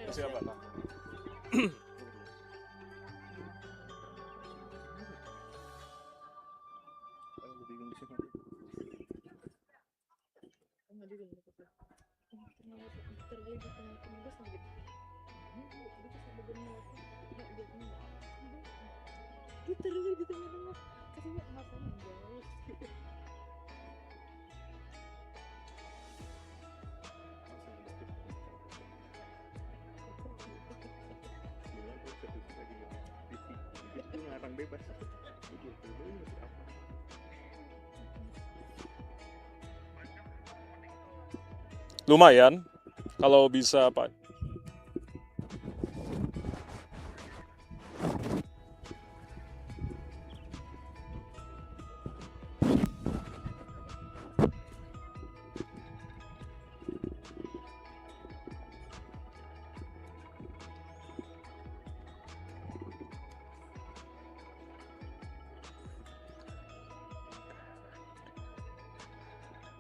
Siapa? Bebas. Lumayan kalau bisa Pak.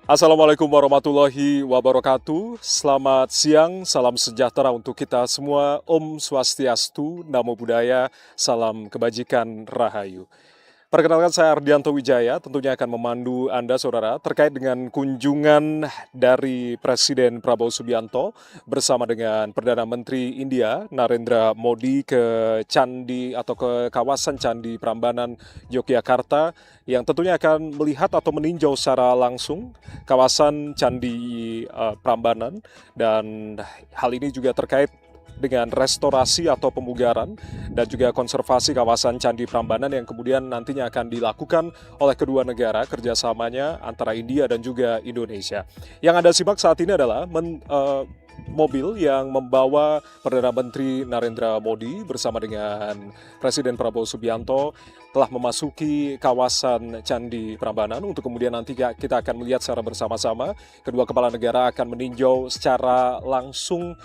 Assalamualaikum warahmatullahi wabarakatuh. Selamat siang, salam sejahtera untuk kita semua. Om Swastiastu, Namo Buddhaya, salam kebajikan Rahayu. Perkenalkan saya Ardianto Wijaya, tentunya akan memandu Anda saudara terkait dengan kunjungan dari Presiden Prabowo Subianto bersama dengan Perdana Menteri India Narendra Modi ke Candi atau ke kawasan Candi Prambanan Yogyakarta yang tentunya akan melihat atau meninjau secara langsung kawasan Candi Prambanan, dan hal ini juga terkait dengan restorasi atau pemugaran dan juga konservasi kawasan Candi Prambanan yang kemudian nantinya akan dilakukan oleh kedua negara kerjasamanya antara India dan juga Indonesia. Yang Anda simak saat ini adalah mobil yang membawa Perdana Menteri Narendra Modi bersama dengan Presiden Prabowo Subianto telah memasuki kawasan Candi Prambanan untuk kemudian nanti kita akan melihat secara bersama-sama kedua kepala negara akan meninjau secara langsung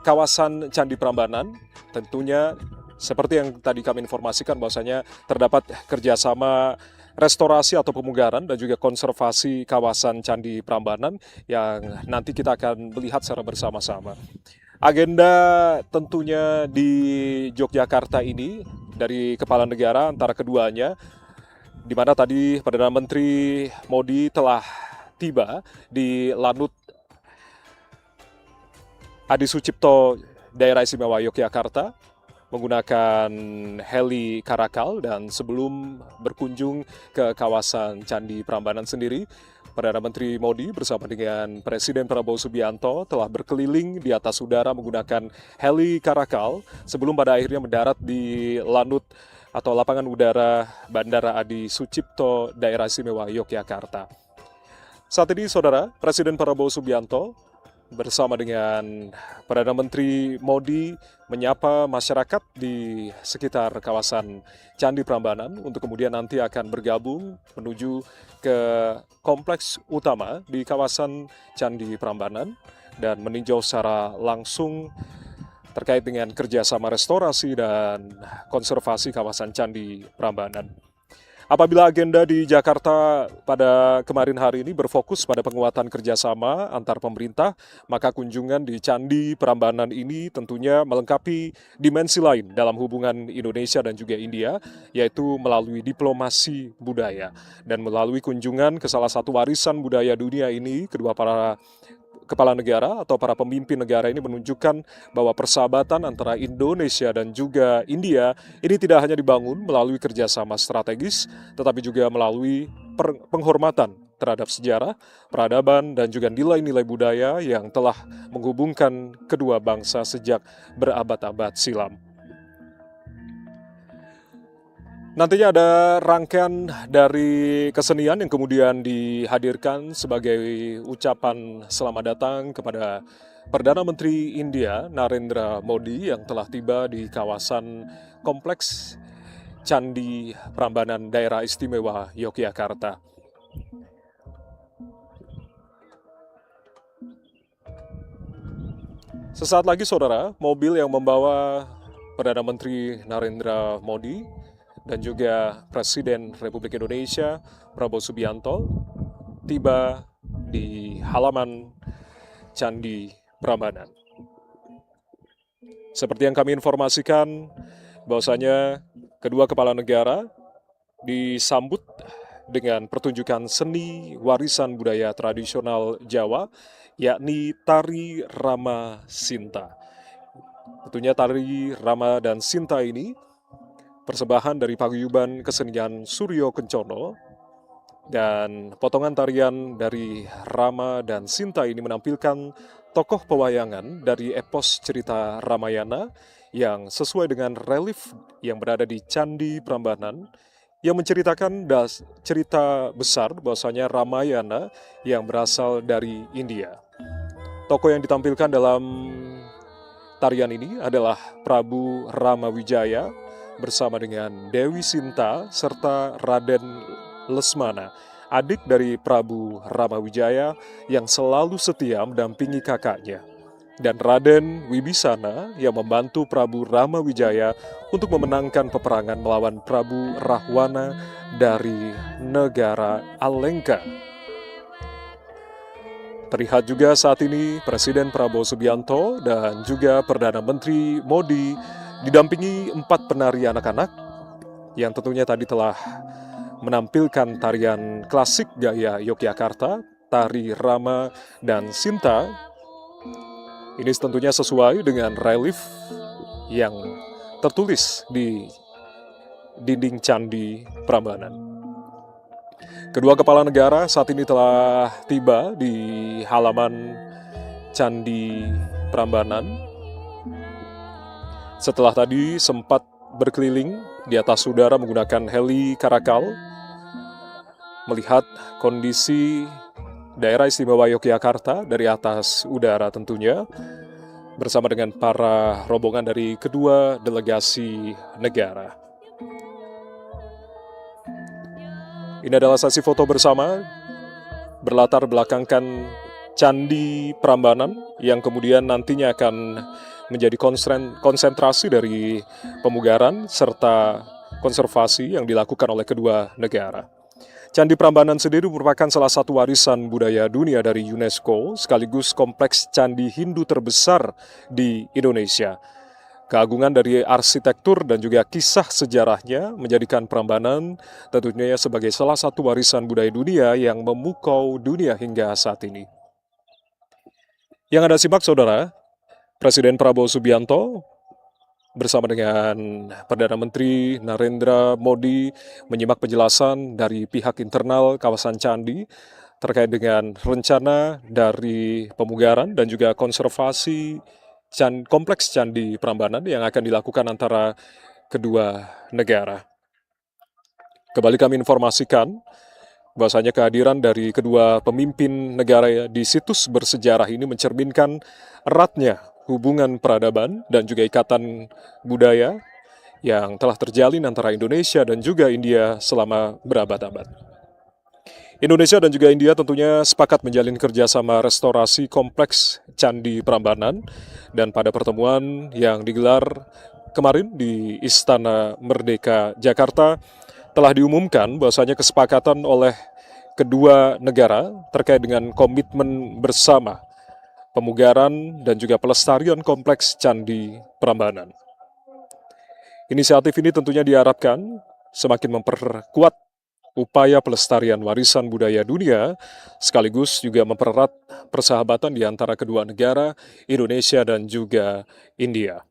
kawasan Candi Prambanan. Tentunya seperti yang tadi kami informasikan bahwasanya terdapat kerjasama restorasi atau pemugaran dan juga konservasi kawasan Candi Prambanan yang nanti kita akan melihat secara bersama-sama. Agenda tentunya di Yogyakarta ini dari kepala negara antara keduanya, di mana tadi Perdana Menteri Modi telah tiba di Lanut Adi Sucipto Daerah Istimewa Yogyakarta menggunakan heli Karakal, dan sebelum berkunjung ke kawasan Candi Prambanan sendiri, Perdana Menteri Modi bersama dengan Presiden Prabowo Subianto telah berkeliling di atas udara menggunakan heli Karakal sebelum pada akhirnya mendarat di Lanut atau lapangan udara Bandara Adi Sucipto Daerah Istimewa Yogyakarta. Saat ini, Saudara, Presiden Prabowo Subianto bersama dengan Perdana Menteri Modi menyapa masyarakat di sekitar kawasan Candi Prambanan untuk kemudian nanti akan bergabung menuju ke kompleks utama di kawasan Candi Prambanan dan meninjau secara langsung terkait dengan kerjasama restorasi dan konservasi kawasan Candi Prambanan. Apabila agenda di Jakarta pada kemarin hari ini berfokus pada penguatan kerjasama antar pemerintah, maka kunjungan di Candi Prambanan ini tentunya melengkapi dimensi lain dalam hubungan Indonesia dan juga India, yaitu melalui diplomasi budaya. Dan melalui kunjungan ke salah satu warisan budaya dunia ini, kedua para kepala negara atau para pemimpin negara ini menunjukkan bahwa persahabatan antara Indonesia dan juga India ini tidak hanya dibangun melalui kerjasama strategis, tetapi juga melalui penghormatan terhadap sejarah, peradaban, dan juga nilai-nilai budaya yang telah menghubungkan kedua bangsa sejak berabad-abad silam. Nantinya ada rangkaian dari kesenian yang kemudian dihadirkan sebagai ucapan selamat datang kepada Perdana Menteri India Narendra Modi yang telah tiba di kawasan kompleks Candi Prambanan Daerah Istimewa Yogyakarta. Sesaat lagi, Saudara, mobil yang membawa Perdana Menteri Narendra Modi dan juga Presiden Republik Indonesia Prabowo Subianto tiba di halaman Candi Prambanan. Seperti yang kami informasikan, bahwasanya kedua kepala negara disambut dengan pertunjukan seni warisan budaya tradisional Jawa, yakni Tari Rama Sinta. Tentunya Tari Rama dan Sinta ini persembahan dari paguyuban kesenian Suryo Kencono, dan potongan tarian dari Rama dan Sinta ini menampilkan tokoh pewayangan dari epos cerita Ramayana yang sesuai dengan relief yang berada di Candi Prambanan yang menceritakan cerita besar bahwasanya Ramayana yang berasal dari India. Tokoh yang ditampilkan dalam tarian ini adalah Prabu Ramawijaya bersama dengan Dewi Sinta serta Raden Lesmana, adik dari Prabu Ramawijaya yang selalu setia mendampingi kakaknya, dan Raden Wibisana yang membantu Prabu Ramawijaya untuk memenangkan peperangan melawan Prabu Rahwana dari negara Alengka. Terlihat juga saat ini Presiden Prabowo Subianto dan juga Perdana Menteri Modi didampingi 4 penari anak-anak yang tentunya tadi telah menampilkan tarian klasik gaya Yogyakarta, Tari Rama dan Sinta. Ini tentunya sesuai dengan relief yang tertulis di dinding Candi Prambanan. Kedua kepala negara saat ini telah tiba di halaman Candi Prambanan. Setelah tadi sempat berkeliling di atas udara menggunakan heli Karakal, melihat kondisi daerah istimewa Yogyakarta dari atas udara tentunya, bersama dengan para rombongan dari kedua delegasi negara. Ini adalah sesi foto bersama berlatar belakangkan Candi Prambanan yang kemudian nantinya akan menjadi konsentrasi dari pemugaran serta konservasi yang dilakukan oleh kedua negara. Candi Prambanan sendiri merupakan salah satu warisan budaya dunia dari UNESCO sekaligus kompleks candi Hindu terbesar di Indonesia. Keagungan dari arsitektur dan juga kisah sejarahnya menjadikan Prambanan tentunya sebagai salah satu warisan budaya dunia yang memukau dunia hingga saat ini. Yang Anda simak, Saudara, Presiden Prabowo Subianto bersama dengan Perdana Menteri Narendra Modi menyimak penjelasan dari pihak internal kawasan Candi terkait dengan rencana dari pemugaran dan juga konservasi kompleks Candi Prambanan yang akan dilakukan antara kedua negara. Kembali kami informasikan Bahwasanya kehadiran dari kedua pemimpin negara di situs bersejarah ini mencerminkan eratnya hubungan peradaban dan juga ikatan budaya yang telah terjalin antara Indonesia dan juga India selama berabad-abad. Indonesia dan juga India tentunya sepakat menjalin kerjasama restorasi kompleks Candi Prambanan, dan pada pertemuan yang digelar kemarin di Istana Merdeka Jakarta telah diumumkan bahwasanya kesepakatan oleh kedua negara terkait dengan komitmen bersama pemugaran dan juga pelestarian kompleks Candi Prambanan. Inisiatif ini tentunya diharapkan semakin memperkuat upaya pelestarian warisan budaya dunia, sekaligus juga mempererat persahabatan di antara kedua negara, Indonesia dan juga India.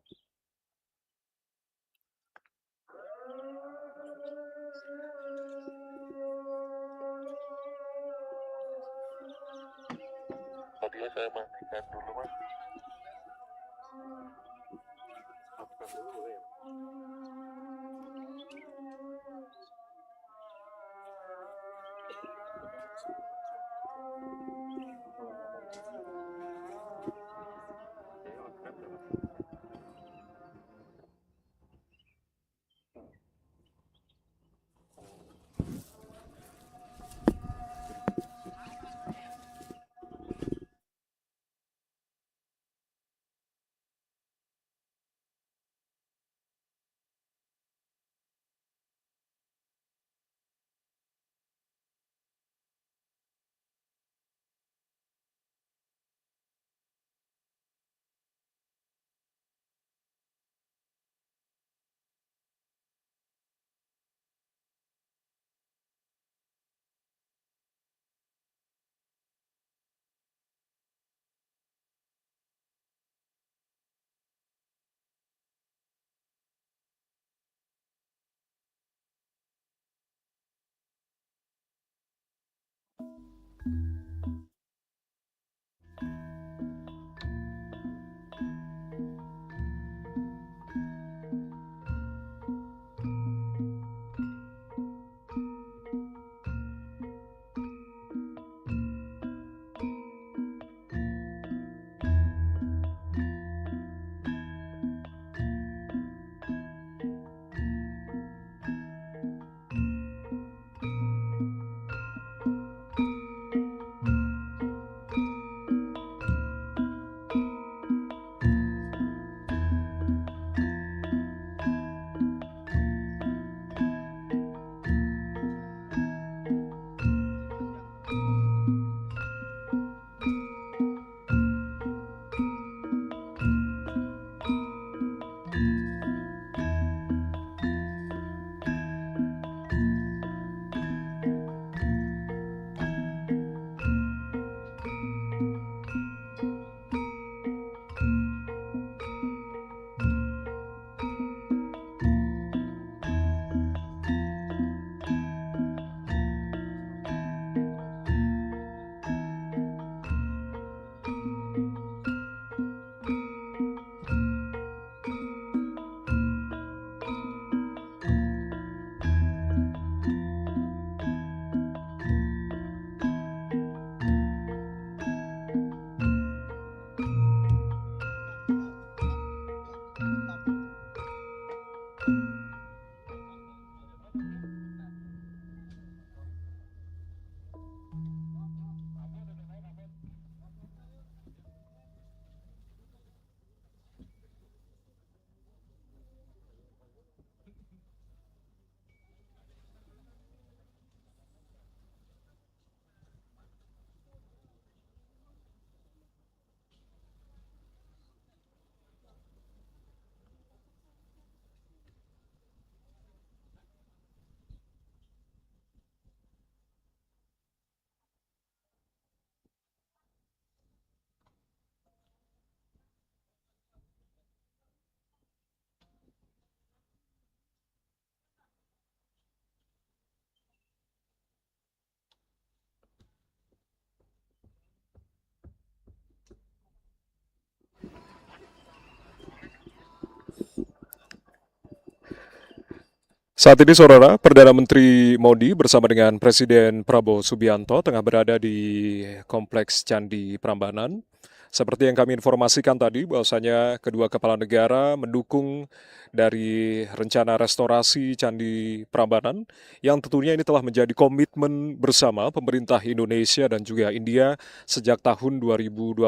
Saat ini, Saudara, Perdana Menteri Modi bersama dengan Presiden Prabowo Subianto tengah berada di Kompleks Candi Prambanan. Seperti yang kami informasikan tadi, bahwasanya kedua kepala negara mendukung dari rencana restorasi Candi Prambanan, yang tentunya ini telah menjadi komitmen bersama pemerintah Indonesia dan juga India sejak tahun 2025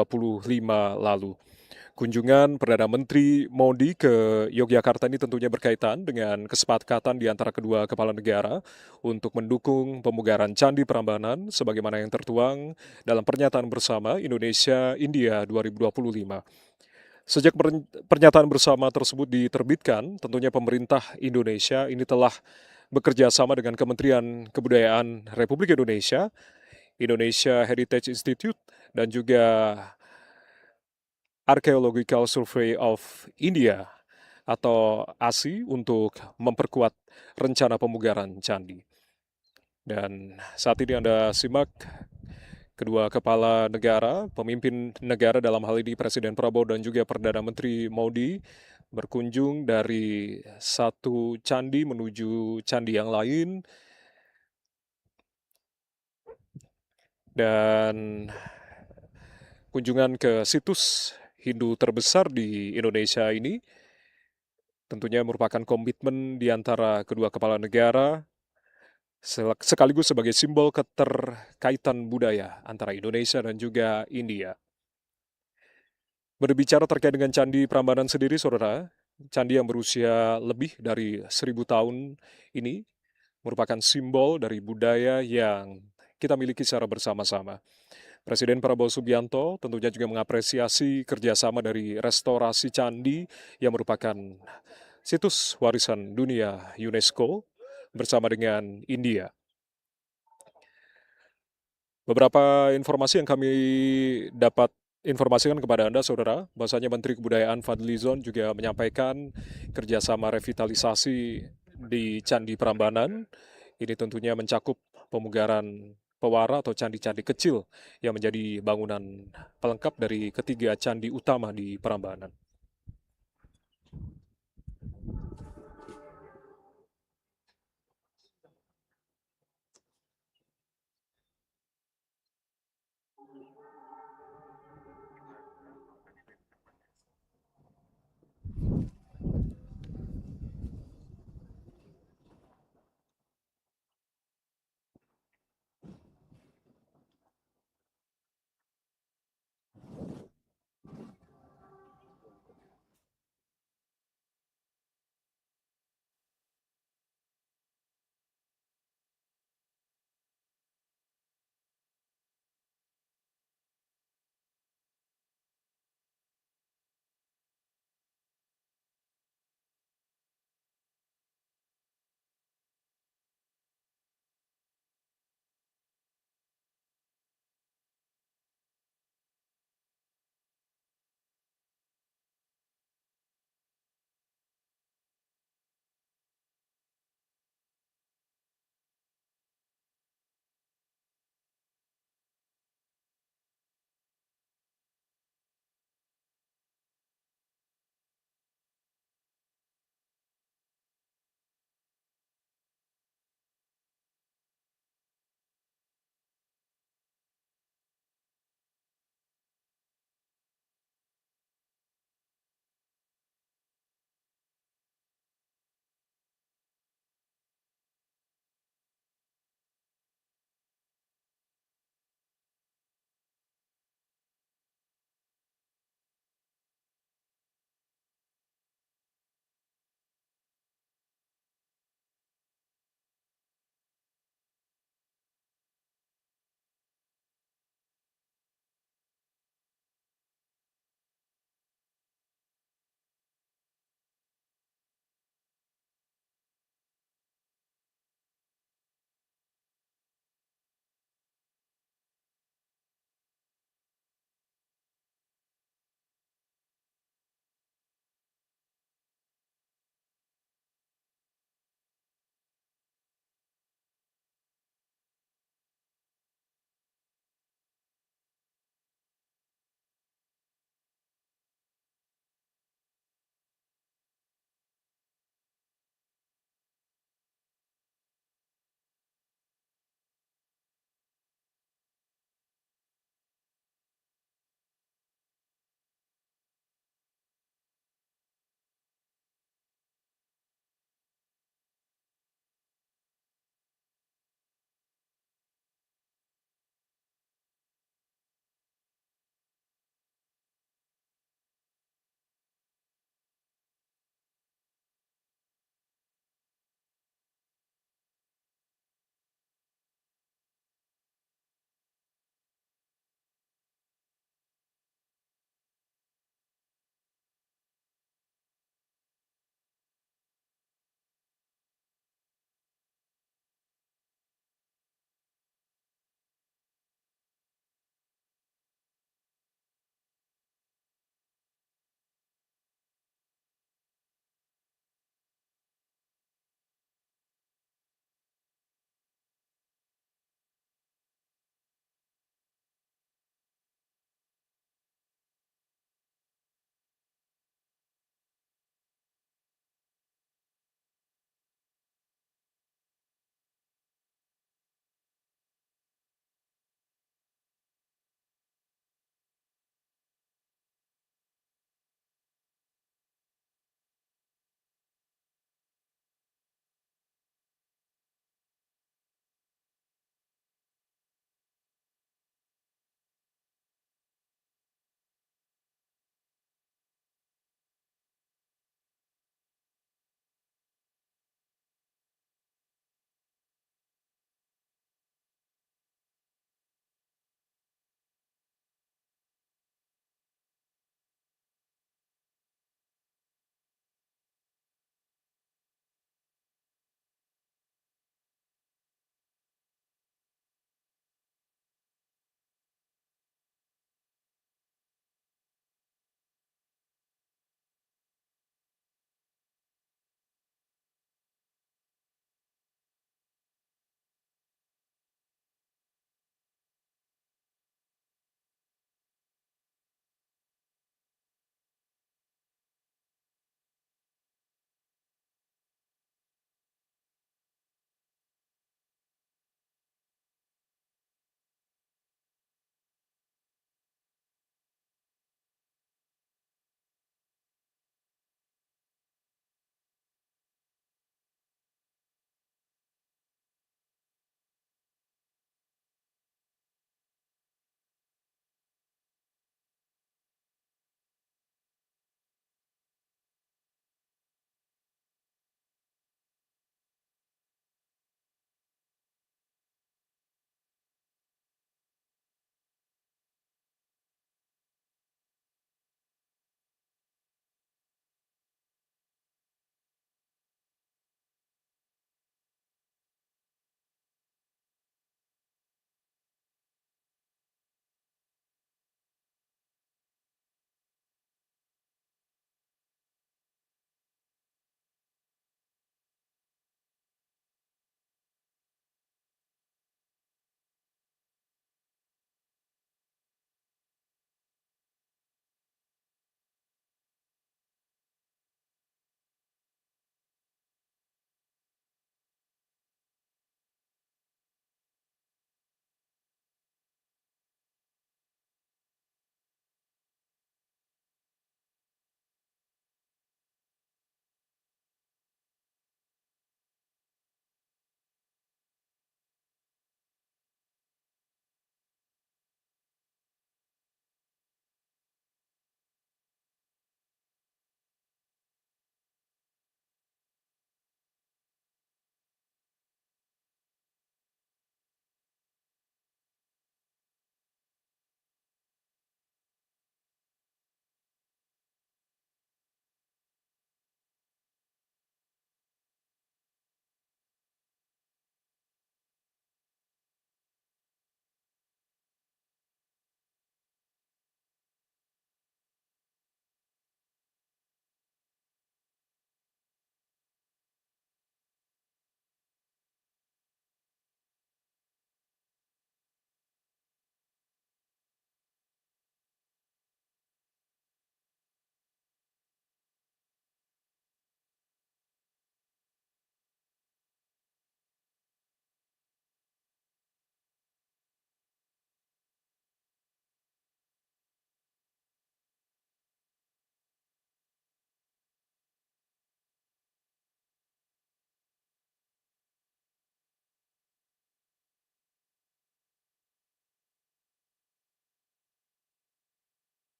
lalu. Kunjungan Perdana Menteri Modi ke Yogyakarta ini tentunya berkaitan dengan kesepakatan di antara kedua kepala negara untuk mendukung pemugaran Candi Prambanan sebagaimana yang tertuang dalam pernyataan bersama Indonesia-India 2025. Sejak pernyataan bersama tersebut diterbitkan, tentunya pemerintah Indonesia ini telah bekerja sama dengan Kementerian Kebudayaan Republik Indonesia, Indonesia Heritage Institute, dan juga Archaeological Survey of India atau ASI untuk memperkuat rencana pemugaran candi. Dan saat ini Anda simak kedua kepala negara, pemimpin negara dalam hal ini Presiden Prabowo dan juga Perdana Menteri Modi berkunjung dari satu candi menuju candi yang lain, dan kunjungan ke situs Hindu terbesar di Indonesia ini tentunya merupakan komitmen di antara kedua kepala negara sekaligus sebagai simbol keterkaitan budaya antara Indonesia dan juga India. Berbicara terkait dengan Candi Prambanan sendiri, Saudara, candi yang berusia lebih dari 1.000 tahun ini merupakan simbol dari budaya yang kita miliki secara bersama-sama. Presiden Prabowo Subianto tentunya juga mengapresiasi kerjasama dari restorasi candi yang merupakan situs warisan dunia UNESCO bersama dengan India. Beberapa informasi yang kami dapat informasikan kepada Anda, Saudara, bahwasanya Menteri Kebudayaan Fadli Zon juga menyampaikan kerjasama revitalisasi di Candi Prambanan. Ini tentunya mencakup pemugaran pewara atau candi-candi kecil yang menjadi bangunan pelengkap dari ketiga candi utama di Prambanan.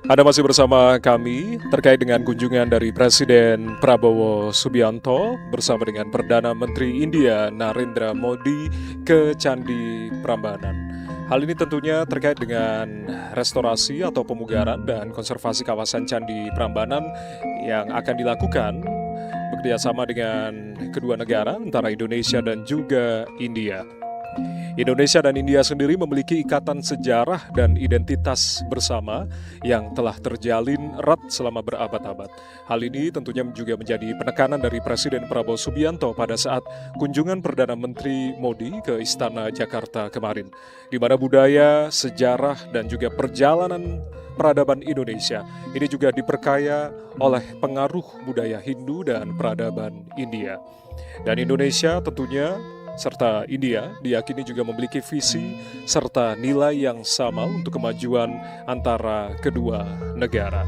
Anda masih bersama kami terkait dengan kunjungan dari Presiden Prabowo Subianto bersama dengan Perdana Menteri India Narendra Modi ke Candi Prambanan. Hal ini tentunya terkait dengan restorasi atau pemugaran dan konservasi kawasan Candi Prambanan yang akan dilakukan bekerjasama dengan kedua negara antara Indonesia dan juga India. Indonesia dan India sendiri memiliki ikatan sejarah dan identitas bersama yang telah terjalin erat selama berabad-abad. Hal ini tentunya juga menjadi penekanan dari Presiden Prabowo Subianto pada saat kunjungan Perdana Menteri Modi ke Istana Jakarta kemarin, di mana budaya, sejarah, dan juga perjalanan peradaban Indonesia ini juga diperkaya oleh pengaruh budaya Hindu dan peradaban India. Dan Indonesia tentunya serta India diyakini juga memiliki visi serta nilai yang sama untuk kemajuan antara kedua negara.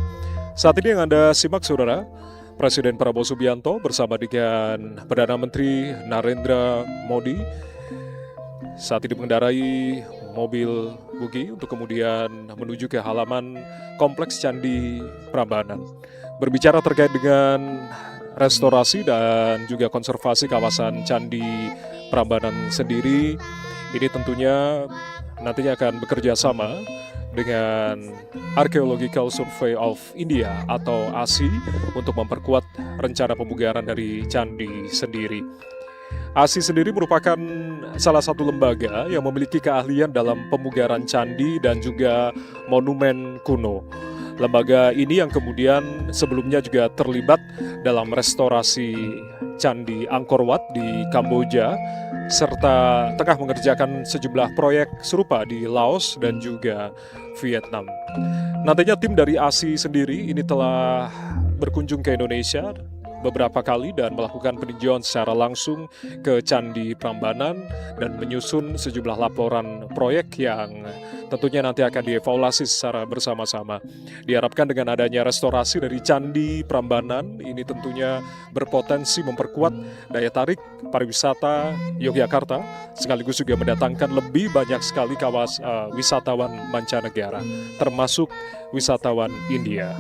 Saat ini yang Anda simak, saudara, Presiden Prabowo Subianto bersama dengan Perdana Menteri Narendra Modi saat ini mengendarai mobil buggy untuk kemudian menuju ke halaman Kompleks Candi Prambanan. Berbicara terkait dengan restorasi dan juga konservasi kawasan Candi Prambanan sendiri, ini tentunya nantinya akan bekerja sama dengan Archaeological Survey of India atau ASI untuk memperkuat rencana pemugaran dari candi sendiri. ASI sendiri merupakan salah satu lembaga yang memiliki keahlian dalam pemugaran candi dan juga monumen kuno. Lembaga ini yang kemudian sebelumnya juga terlibat dalam restorasi Candi Angkor Wat di Kamboja, serta tengah mengerjakan sejumlah proyek serupa di Laos dan juga Vietnam. Nantinya tim dari ASI sendiri ini telah berkunjung ke Indonesia beberapa kali dan melakukan peninjauan secara langsung ke Candi Prambanan dan menyusun sejumlah laporan proyek yang tentunya nanti akan dievaluasi secara bersama-sama. Diharapkan dengan adanya restorasi dari Candi Prambanan ini tentunya berpotensi memperkuat daya tarik pariwisata Yogyakarta, sekaligus juga mendatangkan lebih banyak sekali wisatawan mancanegara, termasuk wisatawan India.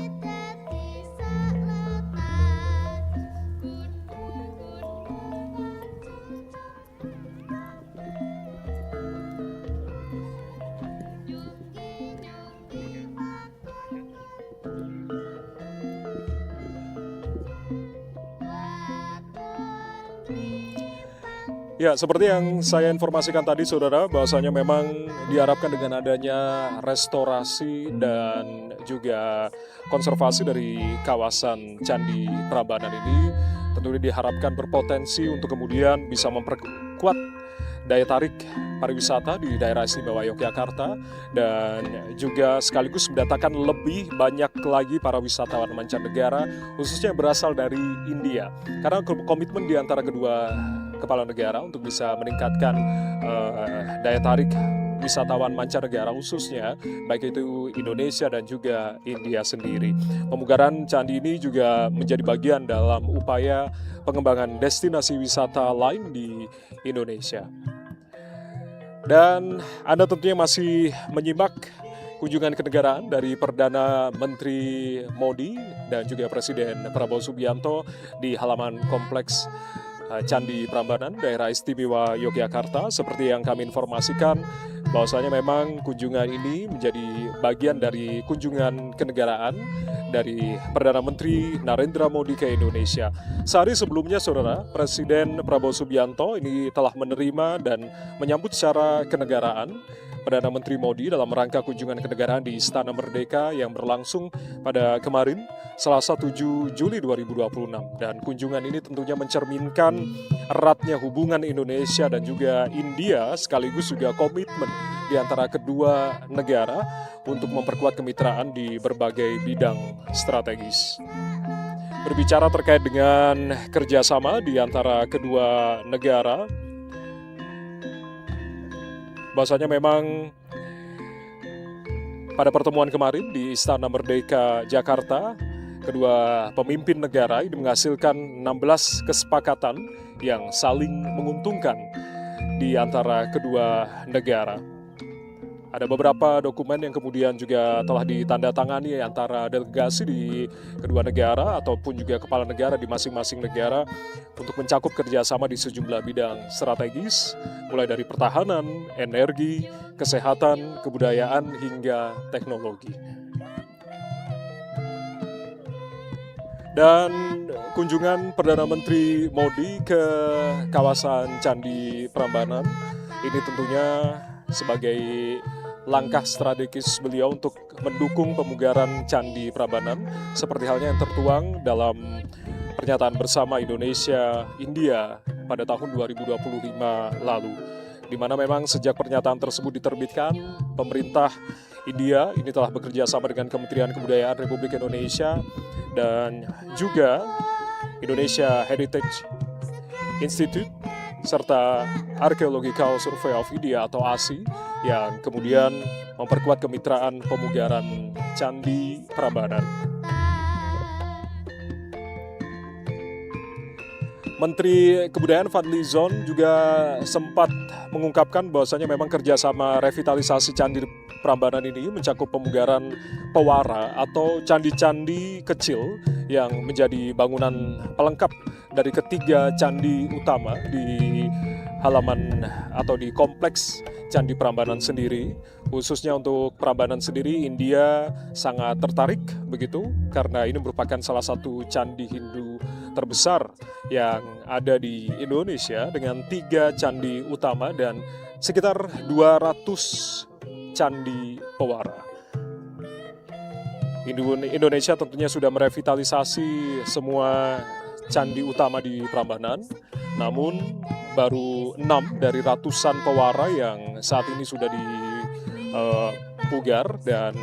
Ya, seperti yang saya informasikan tadi, saudara, bahwasanya memang diharapkan dengan adanya restorasi dan juga konservasi dari kawasan Candi Prambanan ini, tentunya diharapkan berpotensi untuk kemudian bisa memperkuat daya tarik pariwisata di daerah istimewa Yogyakarta dan juga sekaligus mendatangkan lebih banyak lagi para wisatawan mancanegara, khususnya yang berasal dari India. Karena komitmen di antara kedua kepala negara untuk bisa meningkatkan daya tarik wisatawan mancanegara, khususnya baik itu Indonesia dan juga India sendiri. Pemugaran candi ini juga menjadi bagian dalam upaya pengembangan destinasi wisata lain di Indonesia. Dan Anda tentunya masih menyimak kunjungan kenegaraan dari Perdana Menteri Modi dan juga Presiden Prabowo Subianto di halaman Kompleks Candi Prambanan, daerah istimewa Yogyakarta. Seperti yang kami informasikan, bahwasanya memang kunjungan ini menjadi bagian dari kunjungan kenegaraan dari Perdana Menteri Narendra Modi ke Indonesia. Sehari sebelumnya, saudara, Presiden Prabowo Subianto ini telah menerima dan menyambut secara kenegaraan Perdana Menteri Modi dalam rangka kunjungan kenegaraan di Istana Merdeka yang berlangsung pada kemarin, Selasa 7 Juli 2026. Dan kunjungan ini tentunya mencerminkan eratnya hubungan Indonesia dan juga India, sekaligus juga komitmen di antara kedua negara untuk memperkuat kemitraan di berbagai bidang strategis. Berbicara terkait dengan kerjasama di antara kedua negara, bahwasanya memang pada pertemuan kemarin di Istana Merdeka Jakarta, kedua pemimpin negara ini menghasilkan 16 kesepakatan yang saling menguntungkan di antara kedua negara. Ada beberapa dokumen yang kemudian juga telah ditandatangani antara delegasi di kedua negara ataupun juga kepala negara di masing-masing negara untuk mencakup kerjasama di sejumlah bidang strategis, mulai dari pertahanan, energi, kesehatan, kebudayaan, hingga teknologi. Dan kunjungan Perdana Menteri Modi ke kawasan Candi Prambanan ini tentunya sebagai langkah strategis beliau untuk mendukung pemugaran Candi Prambanan seperti halnya yang tertuang dalam pernyataan bersama Indonesia-India pada tahun 2025 lalu, di mana memang sejak pernyataan tersebut diterbitkan, pemerintah India ini telah bekerja sama dengan Kementerian Kebudayaan Republik Indonesia dan juga Indonesia Heritage Institute serta Archaeological Survey of India atau ASI yang kemudian memperkuat kemitraan pemugaran Candi Prambanan. Menteri Kebudayaan Fadly Zon juga sempat mengungkapkan bahwasanya memang kerjasama revitalisasi Candi Prambanan ini mencakup pemugaran pewara atau candi-candi kecil yang menjadi bangunan pelengkap dari ketiga candi utama di halaman atau di kompleks Candi Prambanan sendiri. Khususnya untuk Prambanan sendiri, India sangat tertarik begitu karena ini merupakan salah satu candi Hindu terbesar yang ada di Indonesia dengan 3 candi utama dan sekitar 200 candi pewara. Indonesia tentunya sudah merevitalisasi semua candi utama di Prambanan, namun baru 6 dari ratusan pewara yang saat ini sudah dipugar, dan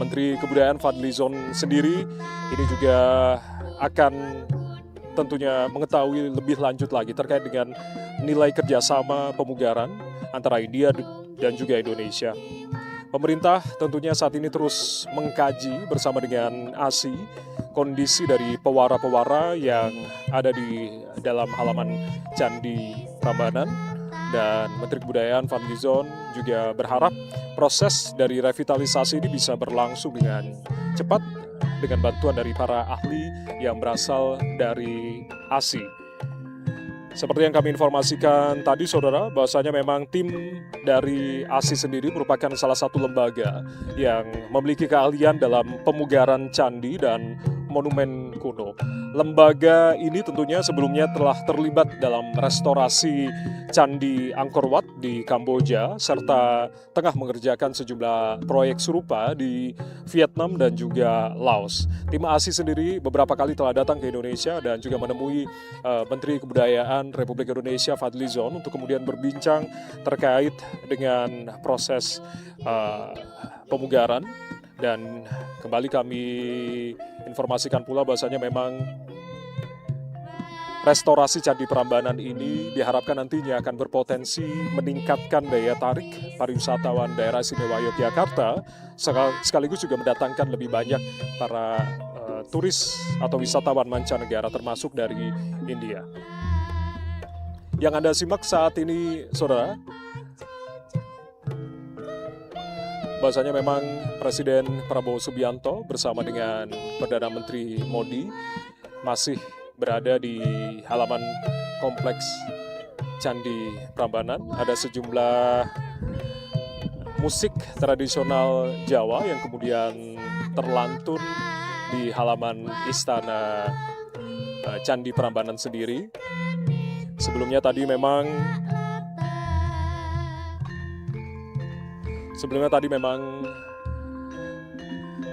Menteri Kebudayaan Fadly Zon sendiri ini juga akan tentunya mengetahui lebih lanjut lagi terkait dengan nilai kerjasama pemugaran antara India dan juga Indonesia. Pemerintah tentunya saat ini terus mengkaji bersama dengan ASI kondisi dari pewara-pewara yang ada di dalam halaman Candi Prambanan, dan Menteri Kebudayaan Fadly Zon juga berharap proses dari revitalisasi ini bisa berlangsung dengan cepat dengan bantuan dari para ahli yang berasal dari ASI. Seperti yang kami informasikan tadi, saudara, bahwasanya memang tim dari ASI sendiri merupakan salah satu lembaga yang memiliki keahlian dalam pemugaran candi dan monumen kuno. Lembaga ini tentunya sebelumnya telah terlibat dalam restorasi Candi Angkor Wat di Kamboja, serta tengah mengerjakan sejumlah proyek serupa di Vietnam dan juga Laos. Tim ASI sendiri beberapa kali telah datang ke Indonesia dan juga menemui Menteri Kebudayaan Republik Indonesia Fadly Zon untuk kemudian berbincang terkait dengan proses pemugaran. Dan kembali kami informasikan pula bahwasanya memang restorasi Candi Prambanan ini diharapkan nantinya akan berpotensi meningkatkan daya tarik pariwisatawan daerah istimewa Yogyakarta, sekaligus juga mendatangkan lebih banyak para turis atau wisatawan mancanegara termasuk dari India. Yang Anda simak saat ini, saudara, bahwasanya memang Presiden Prabowo Subianto bersama dengan Perdana Menteri Modi masih berada di halaman kompleks Candi Prambanan. Ada sejumlah musik tradisional Jawa yang kemudian terlantun di halaman istana Candi Prambanan sendiri. Sebelumnya tadi memang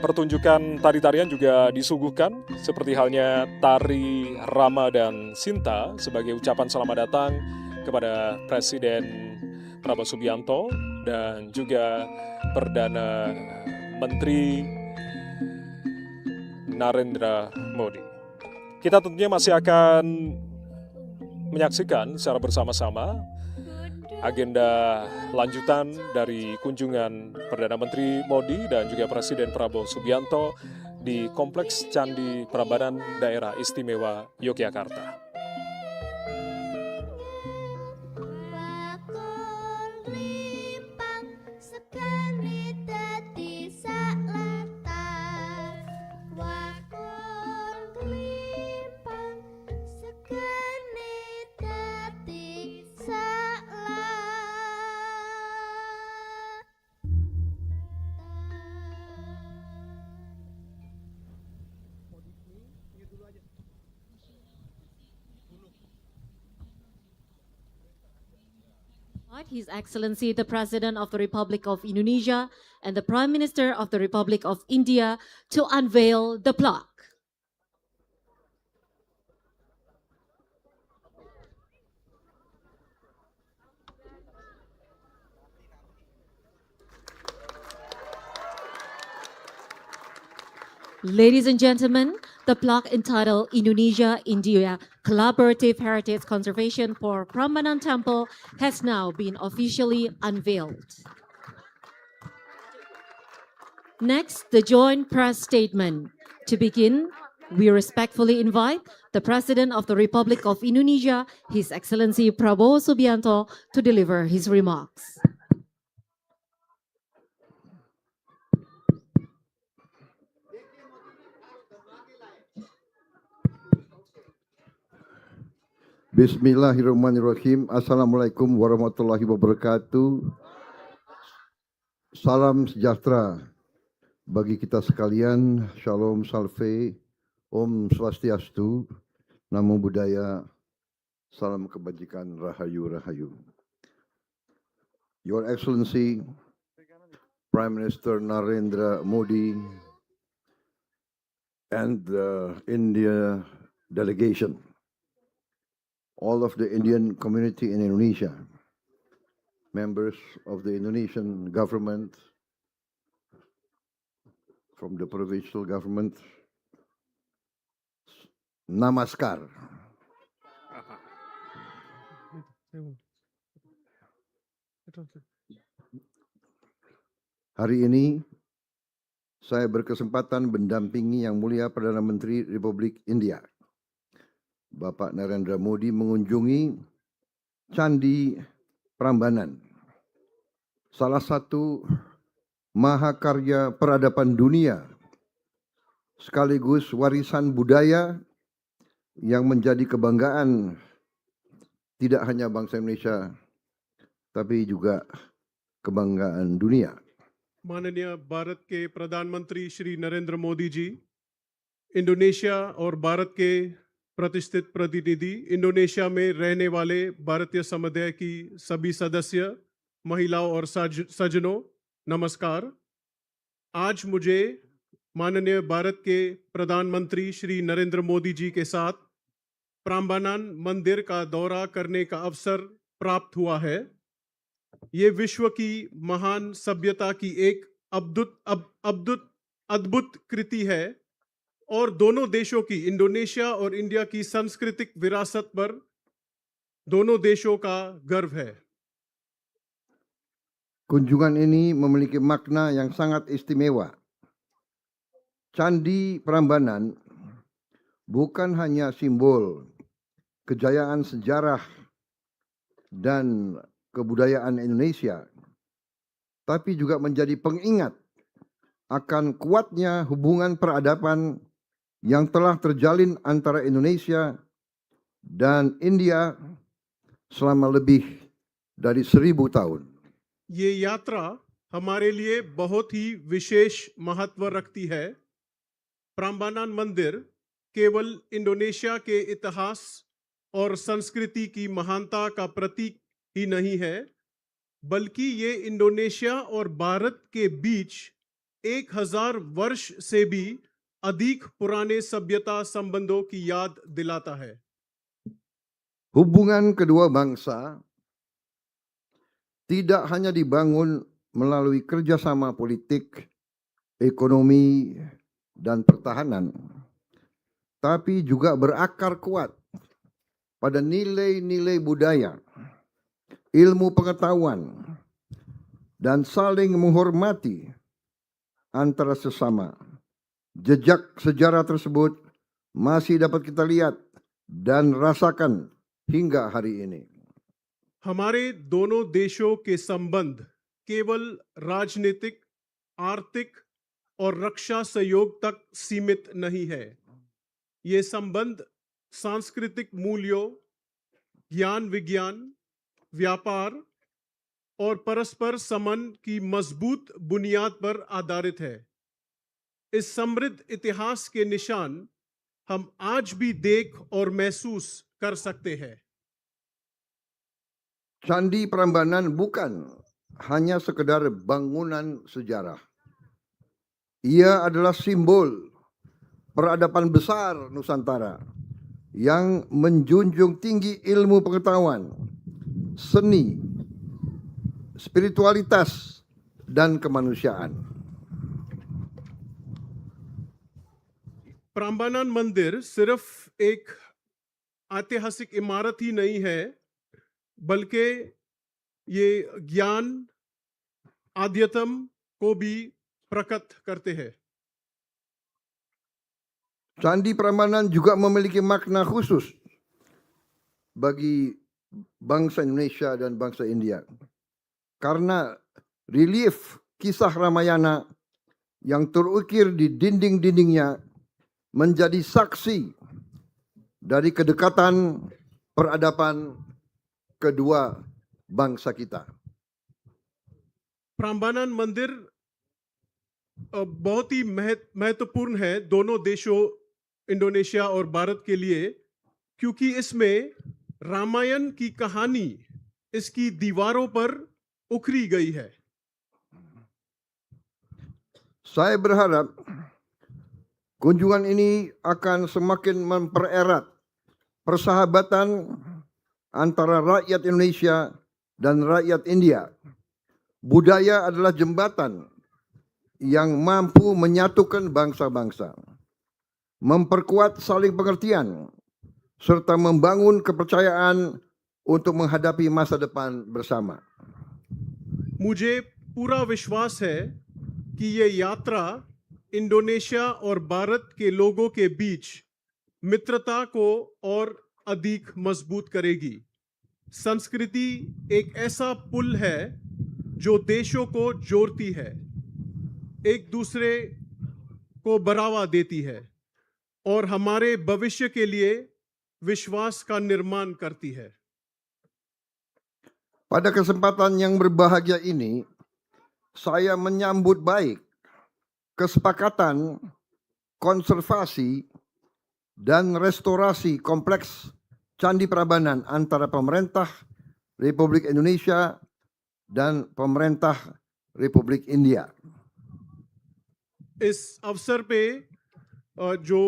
pertunjukan tari-tarian juga disuguhkan seperti halnya tari Rama dan Sinta sebagai ucapan selamat datang kepada Presiden Prabowo Subianto dan juga Perdana Menteri Narendra Modi. Kita tentunya masih akan menyaksikan secara bersama-sama agenda lanjutan dari kunjungan Perdana Menteri Modi dan juga Presiden Prabowo Subianto di Kompleks Candi Prambanan Daerah Istimewa Yogyakarta. His Excellency the President of the Republic of Indonesia and the Prime Minister of the Republic of India to unveil the plaque. Ladies and gentlemen, the plaque entitled Indonesia-India Collaborative Heritage Conservation for Prambanan Temple has now been officially unveiled. Next, the joint press statement. To begin, we respectfully invite the President of the Republic of Indonesia, His Excellency Prabowo Subianto, to deliver his remarks. Bismillahirrahmanirrahim. Assalamualaikum warahmatullahi wabarakatuh. Salam sejahtera bagi kita sekalian. Shalom Salve, Om Swastiastu, Namo Buddhaya, Salam Kebajikan, Rahayu Rahayu. Your Excellency, Prime Minister Narendra Modi, and the India delegation, all of the Indian community in Indonesia, members of the Indonesian government, from the provincial government, Namaskar. Hari ini saya berkesempatan mendampingi Yang Mulia Perdana Menteri Republik India, Bapak Narendra Modi, mengunjungi Candi Prambanan, salah satu mahakarya peradaban dunia sekaligus warisan budaya yang menjadi kebanggaan tidak hanya bangsa Indonesia tapi juga kebanggaan dunia. माननीय भारत के प्रधानमंत्री श्री नरेंद्र मोदी जी, इंडोनेशिया और भारत के प्रतिष्ठित प्रतिनिधि, इंडोनेशिया में रहने वाले भारतीय समुदाय की सभी सदस्य, महिलाओं और सज्जनों, नमस्कार। आज मुझे माननीय भारत के प्रधानमंत्री श्री नरेंद्र मोदी जी के साथ प्राम्बानान मंदिर का दौरा करने का अवसर प्राप्त हुआ है। ये विश्व की महान सभ्यता की एक अद्भुत कृति है और दोनों देशों की, इंडोनेशिया और इंडिया की सांस्कृतिक विरासत पर दोनों देशों का गर्व है। Kunjungan ini memiliki makna yang sangat istimewa. Candi Prambanan bukan hanya simbol kejayaan sejarah dan kebudayaan Indonesia, tapi juga menjadi pengingat akan kuatnya hubungan peradaban yang telah terjalin antara Indonesia dan India selama lebih dari 1000 tahun. ये यात्रा हमारे लिए बहुत ही विशेष महत्व रखती है। प्राम्बानान मंदिर केवल इंडोनेशिया के इतिहास और संस्कृति की महानता का प्रतीक ही नहीं है, बल्कि ये इंडोनेशिया और भारत के बीच 1000 वर्ष से भी अधिक पुराने सभ्यता संबंधों की याद दिलाता है। Hubungan kedua bangsa tidak hanya dibangun melalui kerjasama politik, ekonomi, dan pertahanan, tapi juga berakar kuat pada nilai-nilai budaya, ilmu pengetahuan, dan saling menghormati antara sesama. Jejak sejarah tersebut masih dapat kita lihat dan rasakan hingga hari ini. हमारे दोनों देशों के संबंध केवल राजनीतिक, आर्थिक और रक्षा सहयोग तक सीमित नहीं है। ये संबंध सांस्कृतिक मूल्यों, ज्ञान विज्ञान, व्यापार और परस्पर सम्मान की मजबूत बुनियाद पर आधारित है। इस समृद्ध इतिहास के निशान हम आज भी देख और महसूस कर सकते हैं। Candi Prambanan bukan hanya sekedar bangunan sejarah. Ia adalah simbol peradaban besar Nusantara yang menjunjung tinggi ilmu pengetahuan, seni, spiritualitas, dan kemanusiaan. प्रांबानन मंदिर सिर्फ एक ऐतिहासिक इमारत ही नहीं है, बल्कि ये ज्ञान, आध्यात्म को भी प्रकट करते हैं। Candi Prambanan juga memiliki makna khusus bagi bangsa Indonesia dan bangsa India. Karena relief kisah Ramayana yang terukir di dinding-dindingnya menjadi saksi dari kedekatan peradaban kedua bangsa kita. प्रांबानन मंदिर बहुत ही महत्वपूर्ण है दोनों देशों इंडोनेशिया और भारत के लिए, क्योंकि इसमें रामायण की कहानी इसकी दीवारों पर उखरी गई है। Saya berharap kunjungan ini akan semakin mempererat persahabatan antara rakyat Indonesia dan rakyat India. Budaya adalah jembatan yang mampu menyatukan bangsa-bangsa, memperkuat saling pengertian, serta membangun kepercayaan untuk menghadapi masa depan bersama. मुझे पूरा विश्वास है कि ये यात्रा इंडोनेशिया और भारत के लोगों के बीच मित्रता को और अधिक मजबूत करेगी। संस्कृति एक ऐसा पुल है जो देशों को जोड़ती है, एक दूसरे को बढ़ावा देती है और हमारे भविष्य के लिए विश्वास का निर्माण करती है। Pada kesempatan yang berbahagia ini, saya menyambut baik kesepakatan konservasi dan restorasi kompleks Candi Prambanan antara pemerintah Republik Indonesia dan pemerintah Republik India. इस अवसर पे जो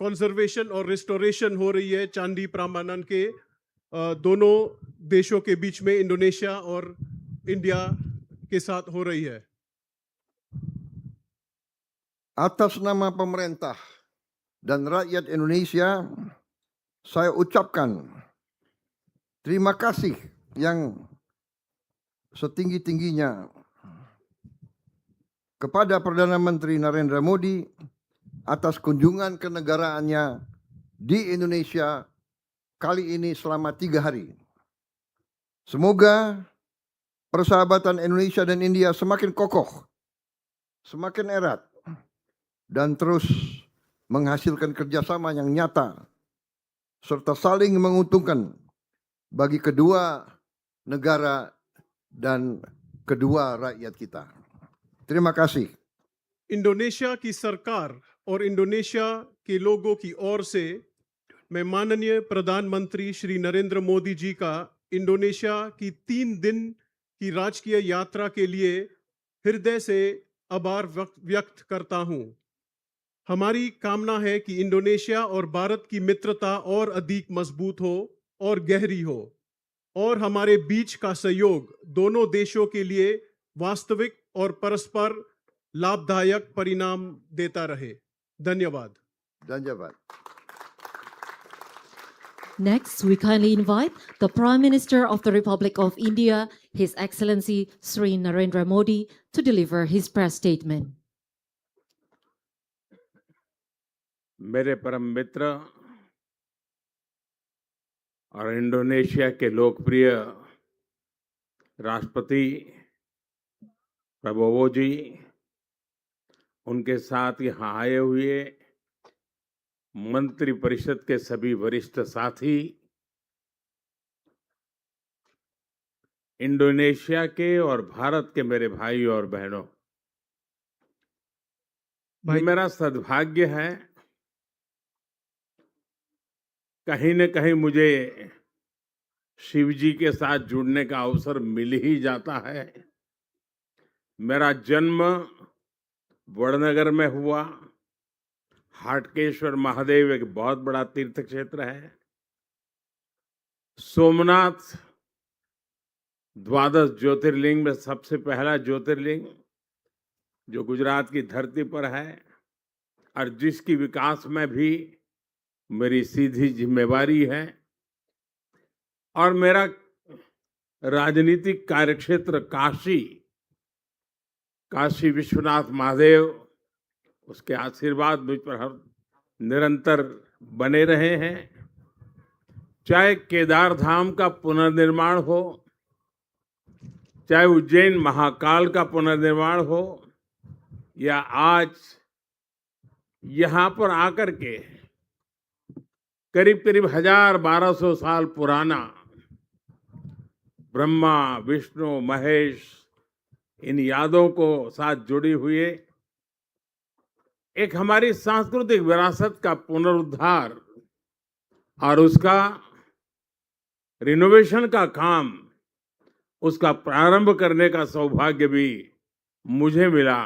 कंजर्वेशन और रिस्टोरेशन हो रही है चांदी प्रांबानन के दोनों देशों के बीच में, इंडोनेशिया और इंडिया के साथ हो रही है। Atas nama pemerintah dan rakyat Indonesia, saya ucapkan terima kasih yang setinggi-tingginya kepada Perdana Menteri Narendra Modi atas kunjungan kenegaraannya di Indonesia kali ini selama 3 hari. Semoga persahabatan Indonesia dan India semakin kokoh, semakin erat, dan terus menghasilkan kerjasama yang nyata serta saling menguntungkan bagi kedua negara dan kedua rakyat kita. Terima kasih. Indonesia की सरकार और इंडोनेशिया के लोगों की ओर से मैं माननीय प्रधानमंत्री श्री नरेंद्र मोदी जी का इंडोनेशिया की 3 दिन की राजकीय यात्रा के लिए हृदय से आभार व्यक्त करता हूं। हमारी कामना है कि इंडोनेशिया और भारत की मित्रता और अधिक मजबूत हो और गहरी हो, और हमारे बीच का सहयोग दोनों देशों के लिए वास्तविक और परस्पर लाभदायक परिणाम देता रहे। धन्यवाद। Dhanyawad. Next, we kindly invite the Prime Minister of the Republic of India, His Excellency Sri Narendra Modi, to deliver his press statement. मेरे परम मित्र और इंडोनेशिया के लोकप्रिय राष्ट्रपति प्रबोवो जी, उनके साथ यहाँ आए हुए मंत्री परिषद के सभी वरिष्ठ साथी, इंडोनेशिया के और भारत के मेरे भाई और बहनों, ये मेरा सद्भाग्य है, कहीं न कहीं मुझे शिव जी के साथ जुड़ने का अवसर मिल ही जाता है। मेरा जन्म वड़नगर में हुआ। हाटकेश्वर महादेव एक बहुत बड़ा तीर्थ क्षेत्र है। सोमनाथ द्वादश ज्योतिर्लिंग में सबसे पहला ज्योतिर्लिंग जो गुजरात की धरती पर है और जिसकी विकास में भी मेरी सीधी जिम्मेवारी है। और मेरा राजनीतिक कार्यक्षेत्र काशी विश्वनाथ महादेव, उसके आशीर्वाद मुझ पर हर निरंतर बने रहे हैं। चाहे केदार धाम का पुनर्निर्माण हो, चाहे उज्जैन महाकाल का पुनर्निर्माण हो, या आज यहाँ पर आकर के करीब करीब 1000-1200 साल पुराना ब्रह्मा विष्णु महेश इन यादों को साथ जुड़ी हुई एक हमारी सांस्कृतिक विरासत का पुनरुद्धार और उसका रिनोवेशन का काम, उसका प्रारंभ करने का सौभाग्य भी मुझे मिला।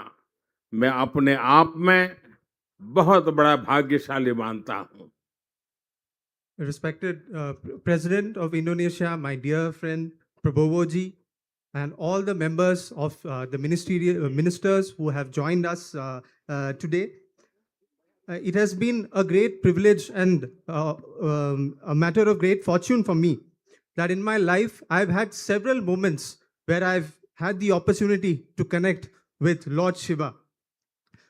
मैं अपने आप में बहुत बड़ा भाग्यशाली मानता हूं। Respected President of Indonesia, my dear friend Prabowo ji, and all the members of the ministers who have joined us today. It has been a great privilege and a matter of great fortune for me that in my life I've had several moments where I've had the opportunity to connect with Lord Shiva.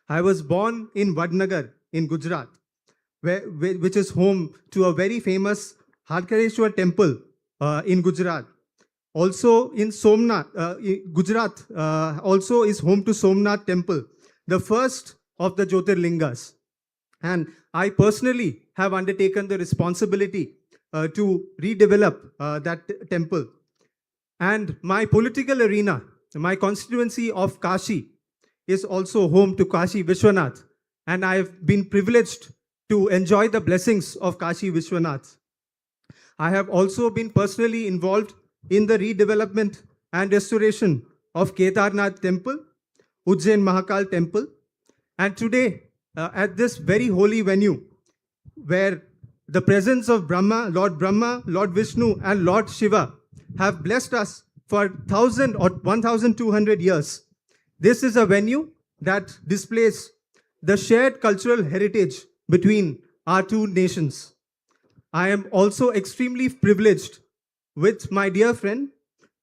I was born in Vadnagar in Gujarat, which is home to a very famous Hadkareshwar temple in Gujarat. Also in Somnath, Gujarat also is home to Somnath temple, the first of the Jyotirlingas. And I personally have undertaken the responsibility to redevelop that temple. And my political arena, my constituency of Kashi, is also home to Kashi Vishwanath. And I have been privileged to enjoy the blessings of Kashi Vishwanath. I have also been personally involved in the redevelopment and restoration of Kedarnath temple, Ujjain Mahakal temple. And today, at this very holy venue, where the presence of Brahma, Lord Vishnu, and Lord Shiva have blessed us for 1000 or 1200 years. This is a venue that displays the shared cultural heritage between our two nations. I am also extremely privileged with my dear friend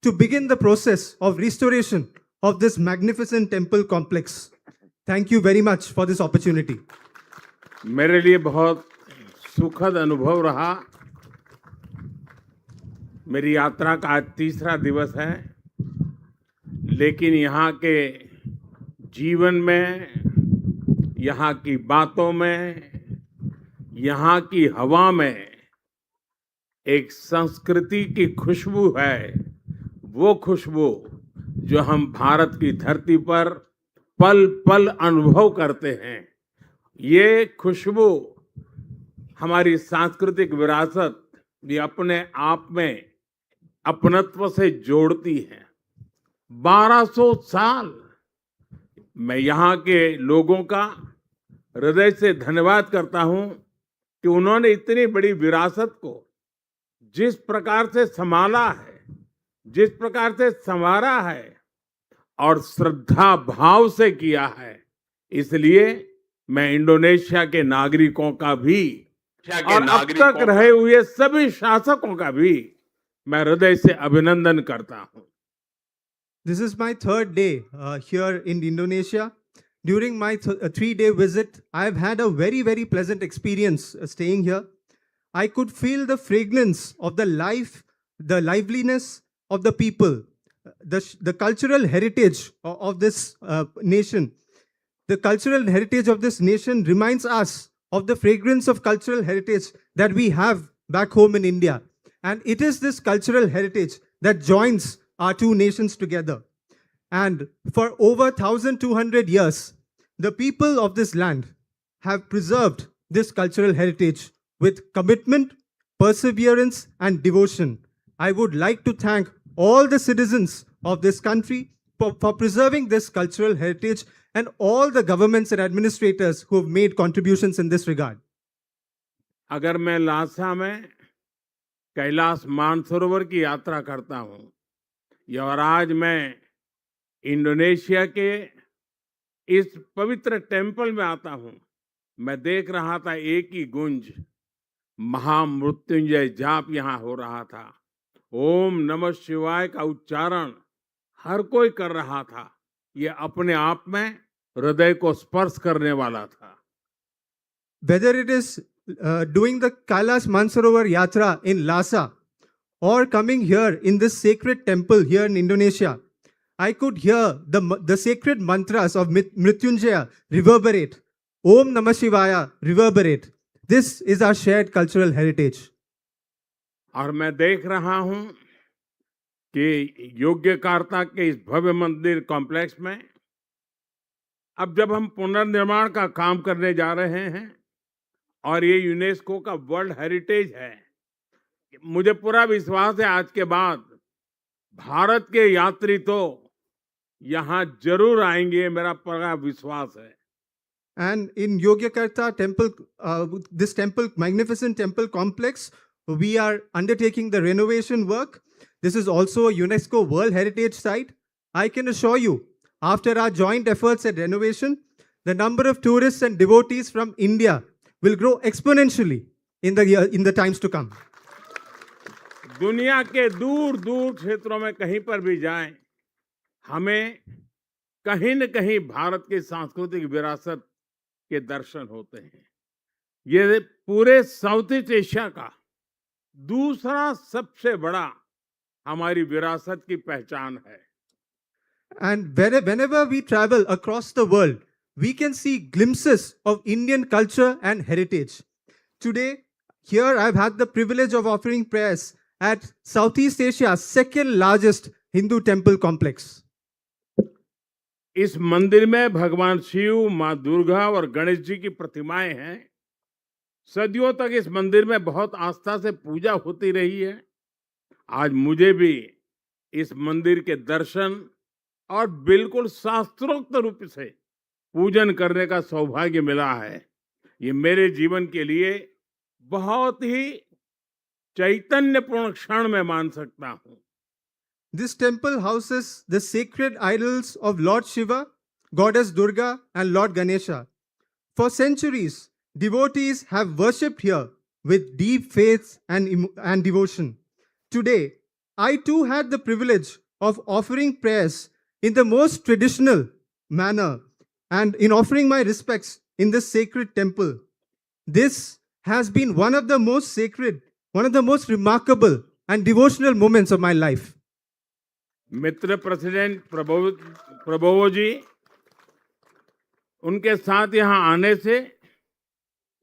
to begin the process of restoration of this magnificent temple complex. Thank you very much for this opportunity. मेरे लिए बहुत सुखद अनुभव रहा। मेरी यात्रा का आज तीसरा दिवस है, लेकिन यहाँ के जीवन में, यहाँ की बातों में, यहाँ की हवा में एक संस्कृति की खुशबू है। वो खुशबू जो हम भारत की धरती पर पल पल अनुभव करते हैं। ये खुशबू हमारी सांस्कृतिक विरासत भी अपने आप में अपनत्व से जोड़ती है। 1200 साल मैं यहाँ के लोगों का हृदय से धन्यवाद करता हूँ कि उन्होंने इतनी बड़ी विरासत को जिस प्रकार से संभाला है, जिस प्रकार से संवारा है और श्रद्धा भाव से किया है। इसलिए मैं इंडोनेशिया के नागरिकों का भी और अब तक रहे हुए सभी शासकों का भी मैं हृदय से अभिनंदन करता हूं। This is my third day here in Indonesia. During my 3-day visit, I have had a very, very pleasant experience staying here. I could feel the fragrance of the life, the liveliness of the people, the cultural heritage of this nation. The cultural heritage of this nation reminds us of the fragrance of cultural heritage that we have back home in India. And it is this cultural heritage that joins our two nations together. And for over 1200 years, the people of this land have preserved this cultural heritage with commitment, perseverance, and devotion. I would like to thank all the citizens of this country for preserving this cultural heritage and all the governments and administrators who have made contributions in this regard. अगर मैं लासा में कैलाश मानसरोवर की यात्रा करता हूं और आज मैं इंडोनेशिया के इस पवित्र टेम्पल में आता हूं, मैं देख रहा था एक ही गुंज महामृत्युंजय जाप यहाँ हो रहा था। ओम नमः शिवाय का उच्चारण हर कोई कर रहा था। ये अपने आप में हृदय को स्पर्श करने वाला था। Whether it is doing the Kailash Mansarovar Yatra in Lhasa or coming here in this sacred temple here in Indonesia, I could hear the sacred mantras of Mrityunjaya reverberate. Om Namah Shivaya reverberate. This is our shared cultural heritage. और मैं देख रहा हूं कि योग्यकार्ता के इस भव्य मंदिर कॉम्प्लेक्स में अब जब हम पुनर्निर्माण का काम करने जा रहे हैं और ये यूनेस्को का वर्ल्ड हेरिटेज है, मुझे पूरा विश्वास है आज के बाद भारत के यात्री तो यहाँ जरूर आएंगे, मेरा पूरा विश्वास है। And in Yogyakarta temple, this temple, magnificent temple complex, we are undertaking the renovation work. This is also a UNESCO World Heritage Site. I can assure you, after our joint efforts at renovation, the number of tourists and devotees from India will grow exponentially in the times to come. दुनिया के दूर दूर क्षेत्रों में कहीं पर भी जाएं, हमें कहीं न कहीं भारत की सांस्कृतिक विरासत के दर्शन होते हैं। ये पूरे साउथ ईस्ट एशिया का दूसरा सबसे बड़ा हमारी विरासत की पहचान है। And whenever we travel across the world, we can see glimpses of Indian culture and heritage. Today, here I've had the privilege of offering prayers at Southeast Asia's second largest Hindu temple complex. इस मंदिर में भगवान शिव, मां दुर्गा और गणेश जी की प्रतिमाएं हैं। सदियों तक इस मंदिर में बहुत आस्था से पूजा होती रही है। आज मुझे भी इस मंदिर के दर्शन और बिल्कुल शास्त्रोक्त रूप से पूजन करने का सौभाग्य मिला है। ये मेरे जीवन के लिए बहुत ही चैतन्यपूर्ण क्षण मैं मान सकता हूँ। This temple houses the sacred idols of Lord Shiva, Goddess Durga, and Lord Ganesha. For centuries, devotees have worshipped here with deep faith and devotion. Today, I too had the privilege of offering prayers in the most traditional manner and in offering my respects in this sacred temple. This has been one of the most sacred, one of the most remarkable and devotional moments of my life. मित्र president Prabowo ji, उनके साथ यहाँ आने से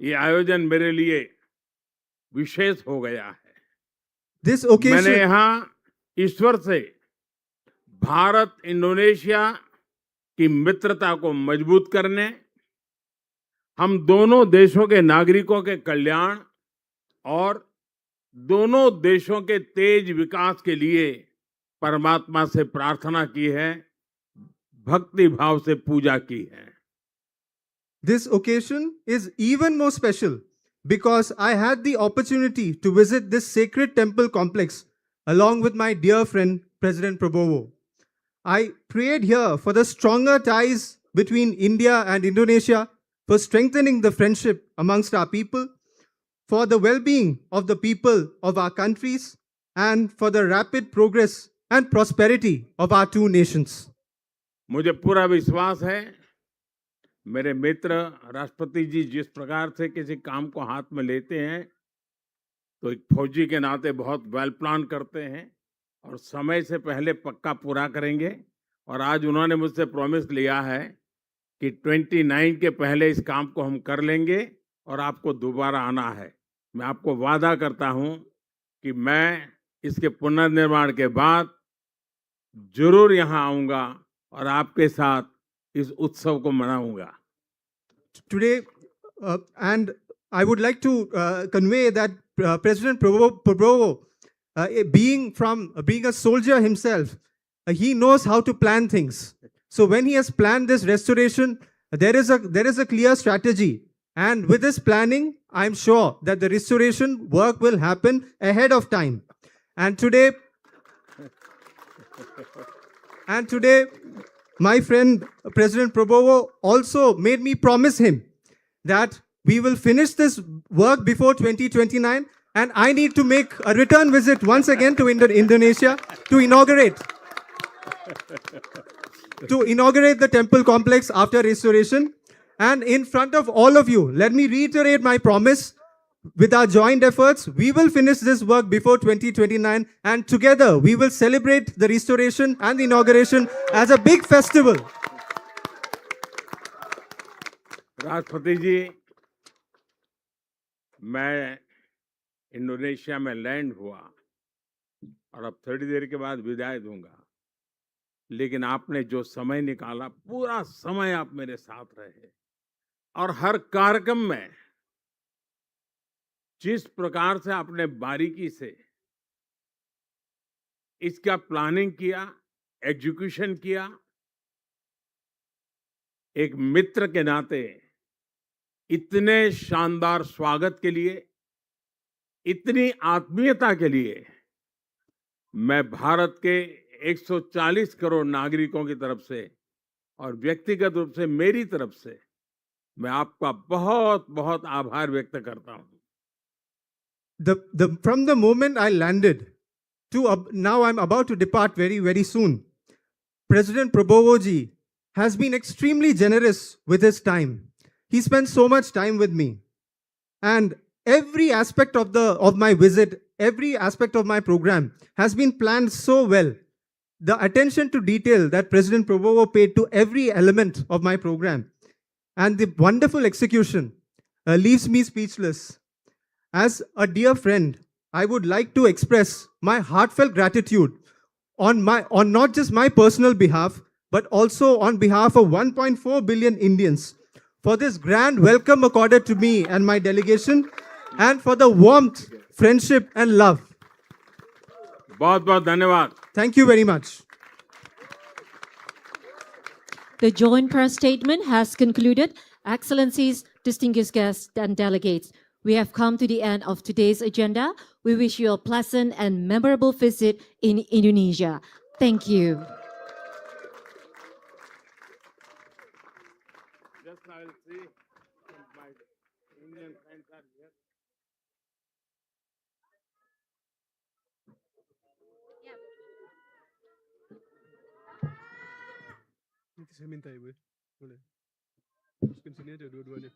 ये आयोजन मेरे लिए विशेष हो गया है। This occasion, मैंने यहाँ ईश्वर से भारत इंडोनेशिया की मित्रता को मजबूत करने, हम दोनों देशों के नागरिकों के कल्याण और दोनों देशों के तेज विकास के लिए परमात्मा से प्रार्थना की है, भक्ति भाव से पूजा की है। this occasion is even more special because I had the opportunity to visit this sacred temple complex along with my dear friend President Prabowo. I prayed here for the stronger ties between India and Indonesia, for strengthening the friendship amongst our people, for the well-being of the people of our countries, and for the rapid progress and prosperity of our two nations. मुझे पूरा विश्वास है मेरे मित्र राष्ट्रपति जी जिस प्रकार से किसी काम को हाथ में लेते हैं तो एक फौजी के नाते बहुत वेल प्लान करते हैं और समय से पहले पक्का पूरा करेंगे। और आज उन्होंने मुझसे प्रॉमिस लिया है कि 29 के पहले इस काम को हम कर लेंगे और आपको दोबारा आना है। मैं आपको वादा करता हूं कि मैं इसके पुनर्निर्माण के बाद जरूर यहां आऊंगा और आपके साथ इस उत्सव को मनाऊंगा। Today, and I would like to convey that President Prabowo being a soldier himself, he knows how to plan things. So when he has planned this restoration, there is a clear strategy. And with this planning, I'm sure that the restoration work will happen ahead of time. And today, my friend President Prabowo also made me promise him that we will finish this work before 2029, and I need to make a return visit once again to Indonesia to inaugurate the temple complex after restoration. And in front of all of you, let me reiterate my promise. With our joint efforts, we will finish this work before 2029, and together we will celebrate the restoration and the inauguration as a big festival. राष्ट्रपति जी, मैं इंडोनेशिया में लैंड हुआ और अब थोड़ी देर के बाद विदाई दूंगा, लेकिन आपने जो समय निकाला, पूरा समय आप मेरे साथ रहे और हर कार्यक्रम में जिस प्रकार से आपने बारीकी से इसका प्लानिंग किया, एग्जीक्यूशन किया, एक मित्र के नाते इतने शानदार स्वागत के लिए, इतनी आत्मीयता के लिए मैं भारत के 140 करोड़ नागरिकों की तरफ से और व्यक्तिगत रूप से मेरी तरफ से मैं आपका बहुत बहुत आभार व्यक्त करता हूं। From the moment I landed to now I'm about to depart very, very soon, President Prabowo ji has been extremely generous with his time. He spent so much time with me. And every aspect of my visit, every aspect of my program has been planned so well. The attention to detail that President Prabowo paid to every element of my program and the wonderful execution leaves me speechless. As a dear friend, I would like to express my heartfelt gratitude on not just my personal behalf, but also on behalf of 1.4 billion Indians for this grand welcome accorded to me and my delegation, and for the warmth, friendship and love. बहुत बहुत धन्यवाद। Thank you very much. The joint press statement has concluded. Excellencies, distinguished guests and delegates, we have come to the end of today's agenda. We wish you a pleasant and memorable visit in Indonesia. Thank you. Just I will see my Indian friends are here. Nanti saya minta ya, Bu. Boleh. Masukin sini aja dua-duanya.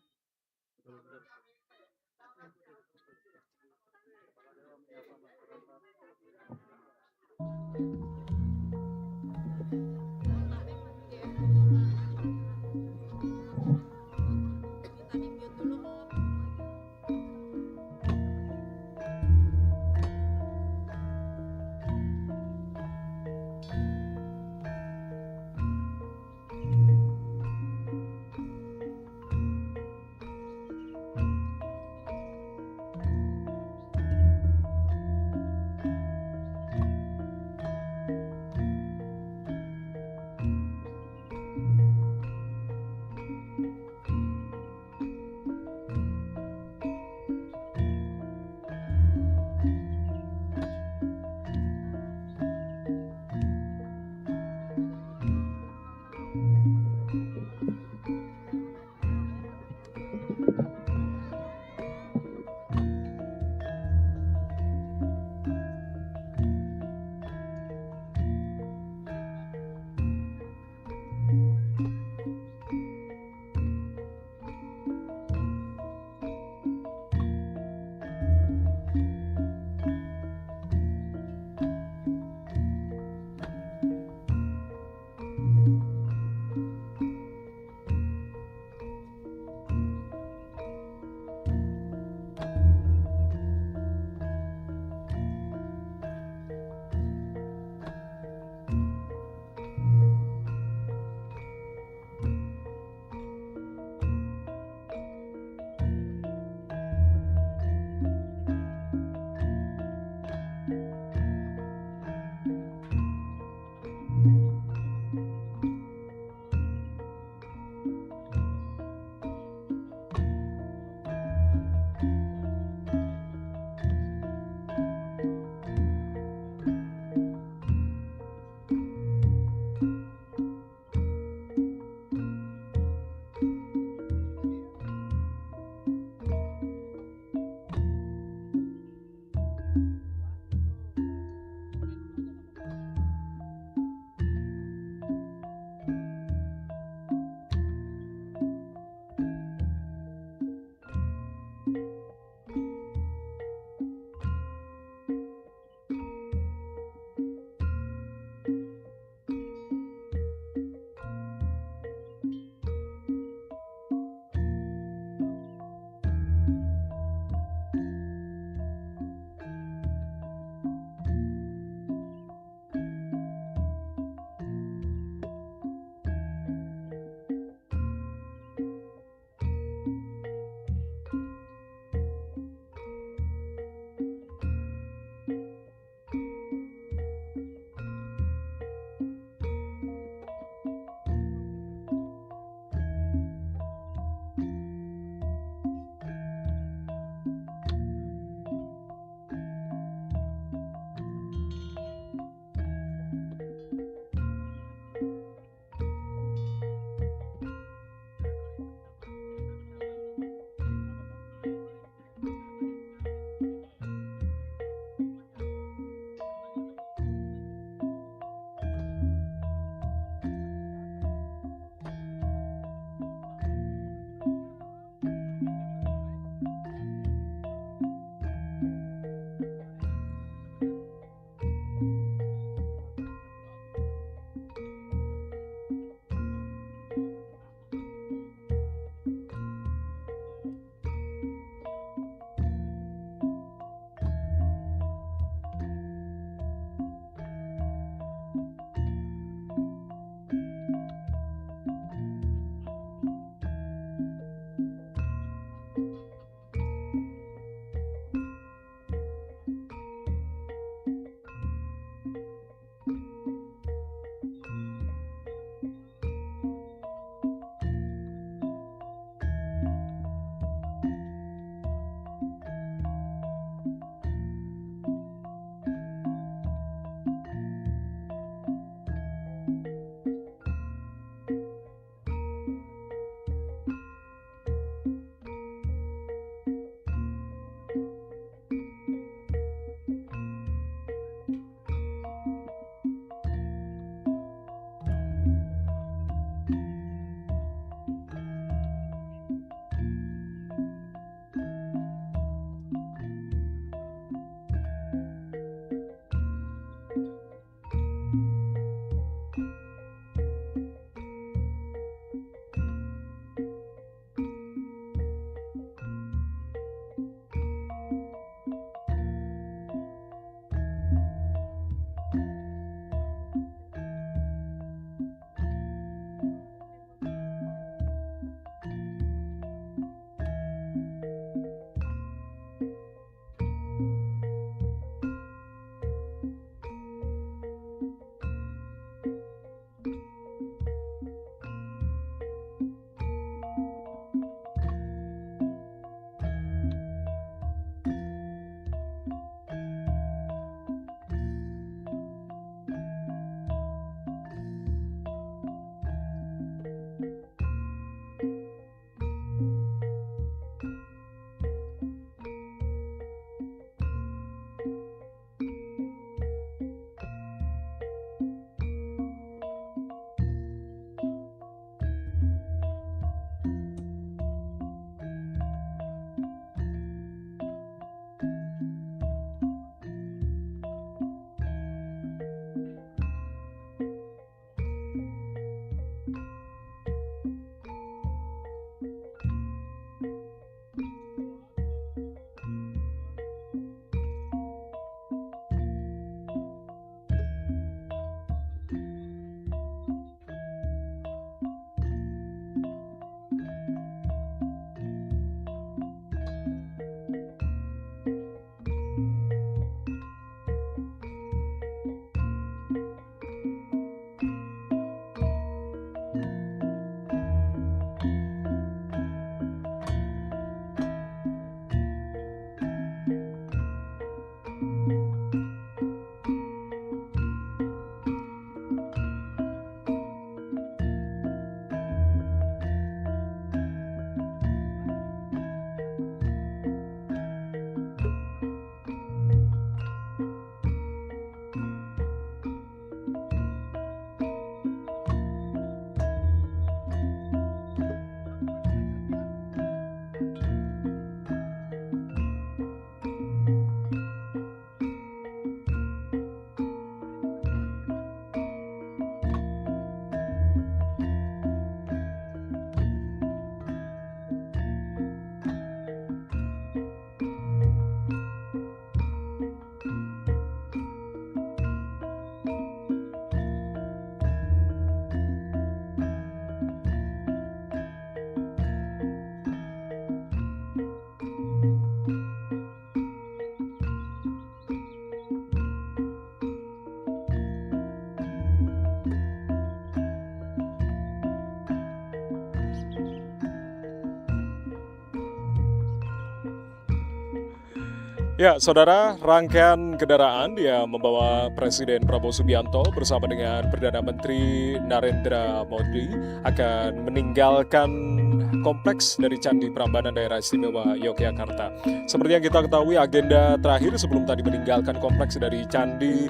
Ya, saudara, rangkaian kendaraan yang membawa Presiden Prabowo Subianto bersama dengan Perdana Menteri Narendra Modi akan meninggalkan kompleks dari Candi Prambanan Daerah Istimewa Yogyakarta. Seperti yang kita ketahui, agenda terakhir sebelum tadi meninggalkan kompleks dari Candi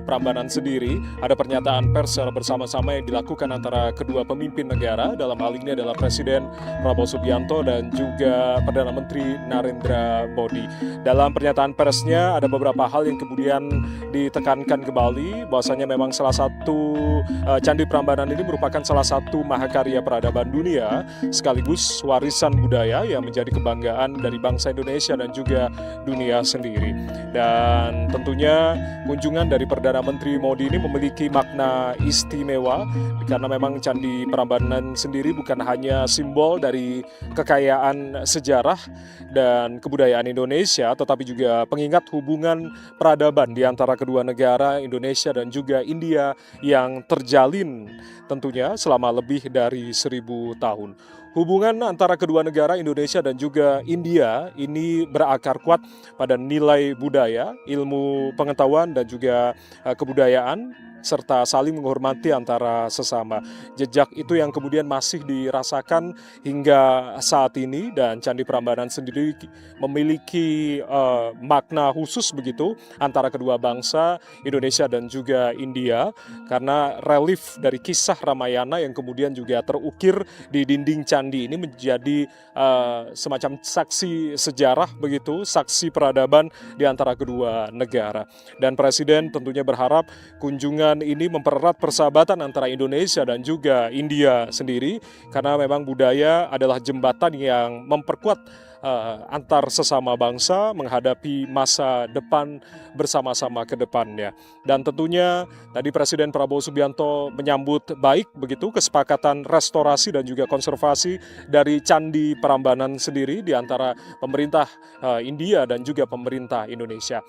Prambanan sendiri, ada pernyataan pers secara bersama-sama yang dilakukan antara kedua pemimpin negara, dalam hal ini adalah Presiden Prabowo Subianto dan juga Perdana Menteri Narendra Modi. Dalam pernyataan persnya ada beberapa hal yang kemudian ditekankan kembali, bahwasanya memang salah satu Candi Prambanan ini merupakan salah satu mahakarya peradaban dunia sekaligus warisan budaya yang menjadi kebanggaan dari bangsa Indonesia dan juga dunia sendiri. Dan tentunya kunjungan dari Perdana Menteri Modi ini memiliki makna istimewa karena memang Candi Prambanan sendiri bukan hanya simbol dari kekayaan sejarah dan kebudayaan Indonesia, tetapi juga pengingat hubungan peradaban di antara kedua negara Indonesia dan juga India yang terjalin tentunya selama lebih dari 1000 tahun. Hubungan antara kedua negara Indonesia dan juga India ini berakar kuat pada nilai budaya, ilmu pengetahuan dan juga kebudayaan, serta saling menghormati antara sesama. Jejak itu yang kemudian masih dirasakan hingga saat ini, dan Candi Prambanan sendiri memiliki makna khusus begitu antara kedua bangsa Indonesia dan juga India, karena relief dari kisah Ramayana yang kemudian juga terukir di dinding candi ini menjadi semacam saksi sejarah begitu, saksi peradaban di antara kedua negara. Dan Presiden tentunya berharap kunjungan ini mempererat persahabatan antara Indonesia dan juga India sendiri, karena memang budaya adalah jembatan yang memperkuat antar sesama bangsa menghadapi masa depan bersama-sama ke depannya. Dan tentunya tadi Presiden Prabowo Subianto menyambut baik begitu kesepakatan restorasi dan juga konservasi dari Candi Prambanan sendiri di antara pemerintah India dan juga pemerintah Indonesia.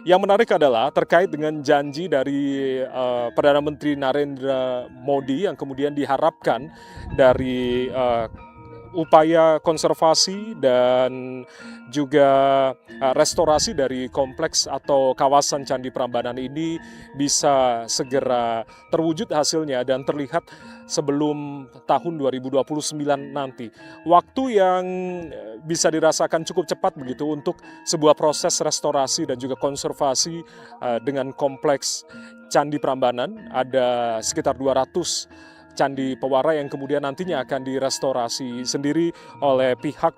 Yang menarik adalah terkait dengan janji dari Perdana Menteri Narendra Modi yang kemudian diharapkan dari upaya konservasi dan juga restorasi dari kompleks atau kawasan Candi Prambanan ini bisa segera terwujud hasilnya dan terlihat sebelum tahun 2029 nanti. Waktu yang bisa dirasakan cukup cepat begitu untuk sebuah proses restorasi dan juga konservasi dengan kompleks Candi Prambanan. Ada sekitar 200 candi pewara yang kemudian nantinya akan direstorasi sendiri oleh pihak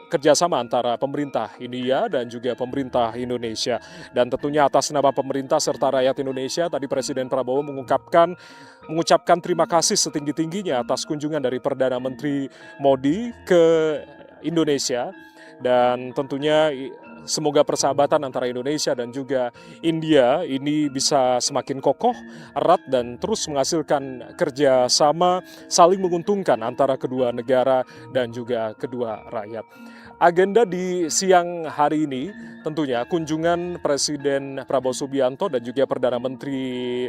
kerjasama antara pemerintah India dan juga pemerintah Indonesia. Dan tentunya atas nama pemerintah serta rakyat Indonesia, tadi Presiden Prabowo mengucapkan terima kasih setinggi-tingginya atas kunjungan dari Perdana Menteri Modi ke Indonesia. Dan tentunya semoga persahabatan antara Indonesia dan juga India ini bisa semakin kokoh, erat, dan terus menghasilkan kerjasama saling menguntungkan antara kedua negara dan juga kedua rakyat. Agenda di siang hari ini tentunya kunjungan Presiden Prabowo Subianto dan juga Perdana Menteri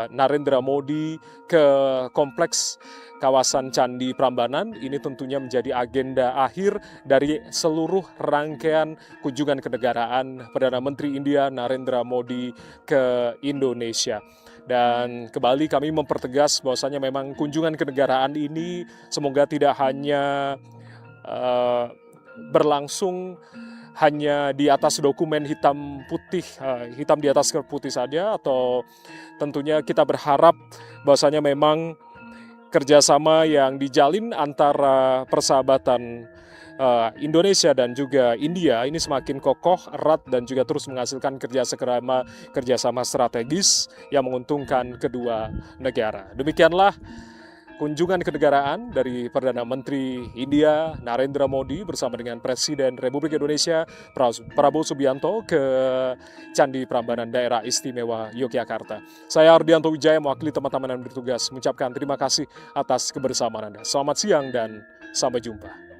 Narendra Modi ke kompleks kawasan Candi Prambanan ini tentunya menjadi agenda akhir dari seluruh rangkaian kunjungan kenegaraan Perdana Menteri India Narendra Modi ke Indonesia. Dan kembali kami mempertegas bahwasanya memang kunjungan kenegaraan ini semoga tidak hanya berlangsung hanya di atas dokumen hitam di atas kertas putih saja, atau tentunya kita berharap bahwasanya memang kerjasama yang dijalin antara persahabatan Indonesia dan juga India ini semakin kokoh, erat, dan juga terus menghasilkan kerjasama strategis yang menguntungkan kedua negara. Demikianlah kunjungan kenegaraan dari Perdana Menteri India Narendra Modi bersama dengan Presiden Republik Indonesia Prabowo Subianto ke Candi Prambanan Daerah Istimewa Yogyakarta. Saya Ardianto Wijaya mewakili teman-teman yang bertugas mengucapkan terima kasih atas kebersamaan Anda. Selamat siang dan sampai jumpa.